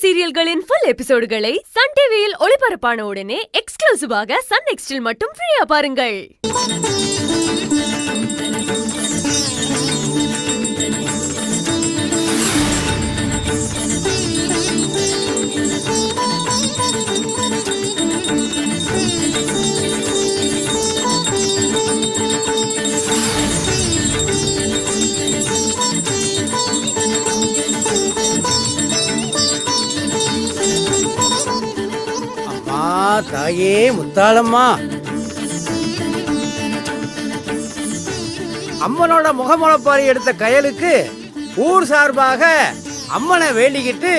சீரியல்களின் full எபிசோடுகளை Sun டிவியில் ஒளிபரப்பான உடனே எக்ஸ்க்ளூசிவாக சன் நெக்ஸ்டில் மட்டும் ஃப்ரீயா பாருங்கள். தாயே முத்தாளம்மா, அம்மனோட முகமுளப்பாரி எடுத்த கயலுக்கு ஊர் சார்பாக அம்மனை வேண்டிக்கிட்டு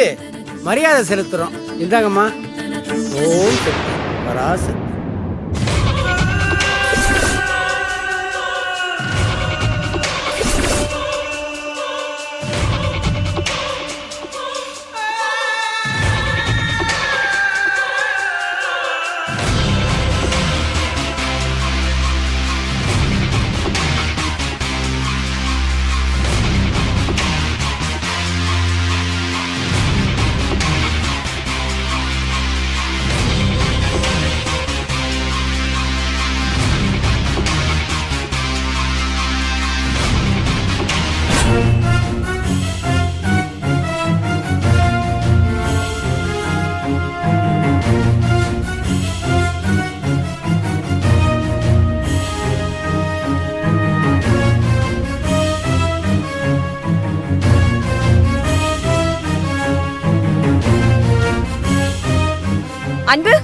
மரியாதை செலுத்துறோம். இந்தாங்கம்மா. ஓம் சக்தி பராசக்தி. அன்பு,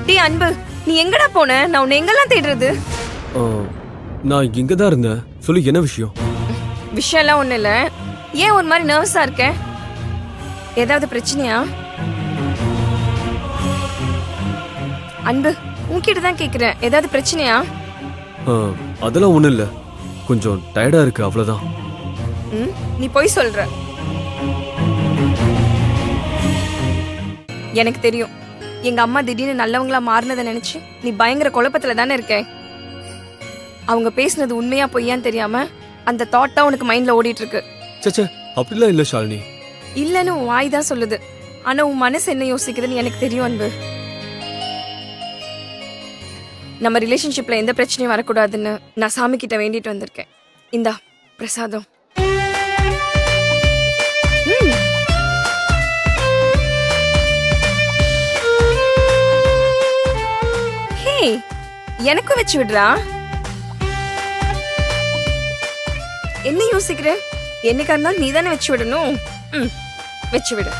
டி அன்பு, நீ எங்கடா போன? நான் உன்னை எங்கெல்லாம் தேடுறது? நான் இங்கதான் இருந்தேன். சொல்லு, என்ன விஷயம்? விஷயம்லாம் ஒண்ணு இல்ல. ஏன் ஒரு மாதிரி நர்வஸா இருக்க? ஏதாவது பிரச்சனையா? அன்பு, உன்கிட்ட தான் கேக்குறேன். ஏதாவது பிரச்சனையா? அதெல்லாம் ஒண்ணும் இல்ல. கொஞ்சம் டயர்டா இருக்கு, அவ்வளவுதான். நீ போய் சொல்ற. எனக்கு தெரியும், எங்க அம்மா திடீர்னு நல்லவங்களா மாறினதை நினைச்சு நீ பயங்கர குழப்பத்துல தானே இருக்க. அவங்க பேசுனது உண்மையா பொய்யான்னு தெரியாம அந்த தாட் தான் உனக்கு மைண்ட்ல ஓடிட்டு இருக்கு. சச்சே, அப்படிலாம் இல்ல ஷாலினி. இல்லன்னு உன் வாய் தான் சொல்லுது. ஆனா உன் மனசு என்ன யோசிக்குதுன்னு எனக்கு தெரியும் அன்பு. நம்ம ரிலேஷன்ஷிப்ல எந்த பிரச்சனையும் வரக்கூடாதுன்னு நான் சாமி கிட்ட வேண்டிட்டு வந்திருக்கேன். இந்தா பிரசாதம். எனக்கும் வச்சு விடுறா. என்ன யோசிக்கிற? என்னைக்கா இருந்தாலும் நீ தானே வச்சு விடணும். வச்சு விடு.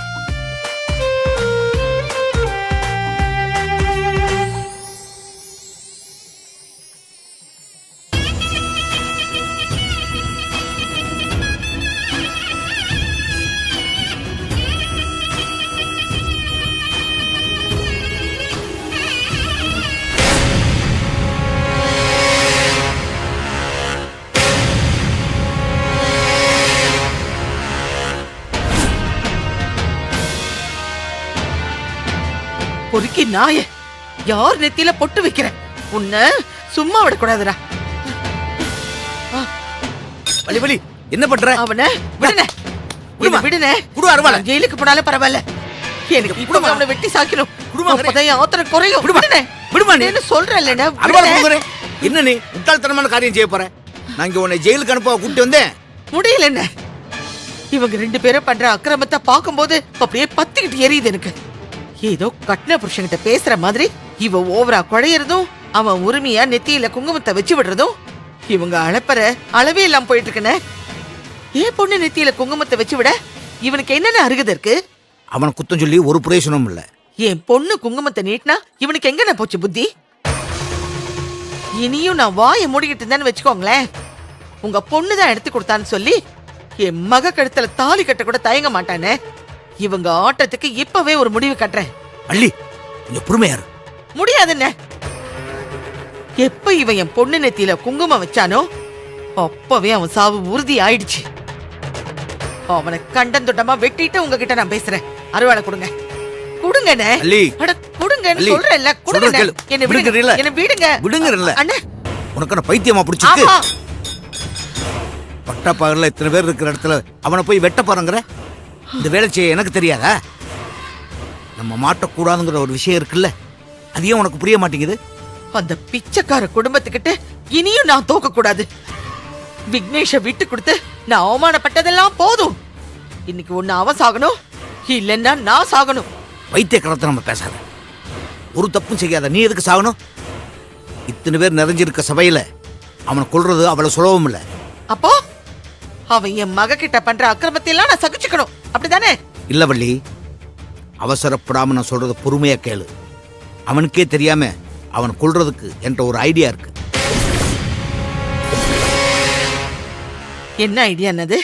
பொறுக்கி நாய, யார் நெத்தியில பொட்டு வைக்கிறேன்? உன்னை சும்மா விடக்கூடாதுடா. வலி வலி, என்ன பண்ற? அவனை விடுனே, விடுனே. ஜெயிலுக்கு போனாலும் பரவாயில்ல. எனக்கு இப்ப அவனை வெட்டி சாக்கணும். அப்பதான் ஆத்திரம் குறையும். விடுனே, விடுமானு சொல்றேன். என்ன நீ முட்டாள்தனமான காரியம் செய்ய போற? நான் இங்க உன்னை ஜெயிலுக்கு அனுப்ப கூப்பிட்டு வந்தேன். முடியல என்ன? இவங்க ரெண்டு பேரும் பண்ற அக்கிரமத்தை பார்க்கும்போது அப்படியே பத்திக்கிட்டு எரியுது எனக்கு. ஏதோ கட்டின புருஷன்கிட்ட பேசுற மாதிரி இவ ஓவரா குழையறதும், அவன் உரிமையா நெத்தியில குங்குமத்தை வச்சு விடுறதும், இவங்க அளப்பற அளவே இல்லாம போயிட்டு இருக்கனே. ஏன் பொண்ணு நெத்தியில குங்குமத்தை வச்சு விட இவனுக்கு என்னென்ன அருகதை இருக்கு? அவனை குத்தம் சொல்லி ஒரு பிரயோஜனமும் இல்ல. என் பொண்ணு குங்குமத்தை நீட்டினா இவனுக்கு எங்கன போச்சு புத்தி? இனியும் நான் வாயை மூடிக்கிட்டு இருந்தேன்னு வச்சுக்கோங்களேன், உங்க பொண்ணுதான் எடுத்து கொடுத்தான்னு சொல்லி என் மக கழுத்துல தாலி கட்ட கூட தயங்க மாட்டானே. இவங்க ஆட்டத்துக்கு இப்பவே ஒரு முடிவு கட்டுறேன். அள்ளி, கொஞ்சம் பொறுமையாரு. முடியாதுன்னு எப்ப இவன் என் பொண்ணு நெத்தியில குங்குமம் வச்சானோ அப்பவே அவன் சாவு உறுதி ஆயிடுச்சு. அவனை கண்டந்துட்டமா வெட்டிட்டு உங்ககிட்ட நான் பேசுறேன். அருவாளை கொடுங்க, கொடுங்கண்ணே. கொடுங்கன்னு சொல்றேன்ல, கொடுங்க. என்ன விடுங்க, என்ன விடுங்க. விடுங்கறல்ல. அண்ணே, உனக்கு என்ன பைத்தியமா பிடிச்சிருக்கு? பட்டப்பகல்ல இத்தனை பேர் இருக்கிற இடத்துல அவனை போய் வெட்ட போறங்கிற? இந்த வேலை செய்ய எனக்கு தெரியாதா? நம்ம மாட்டக்கூடாதுங்கிற ஒரு விஷயம் இருக்குல்ல, அது ஏன் உனக்கு புரிய மாட்டேங்குது? அந்த பிச்சைக்கார குடும்பத்துக்கிட்ட இனியும் நான் தோக்க கூடாது. விக்னேஷ விட்டு கொடுத்து நான் அவமானப்பட்டதெல்லாம் போதும். இன்னைக்கு ஒண்ணு அவன் சாகணும், இல்லைன்னா நான் சாகணும். வைத்திய கடத்தை நம்ம பேசாத. ஒரு தப்பும் செய்யாத நீ எதுக்கு சாகணும்? இத்தனை பேர் நிறைஞ்சிருக்க சபையில அவனை கொல்றது அவ்வளவு சுலபம் இல்ல. அப்போ அவன் என் மக கிட்ட பண்ற அக்கிரமத்தை எல்லாம் நான் சகிச்சுக்கணும், அப்படிதானே? இல்ல வள்ளி, அவசரப்படாம நான் சொல்றது பொறுமையா கேளு. அவனுக்கே தெரியாம அவன் கொல்றதுக்கு என்கிட்ட ஒரு ஐடியா இருக்கு. என்ன ஐடியா என்னது?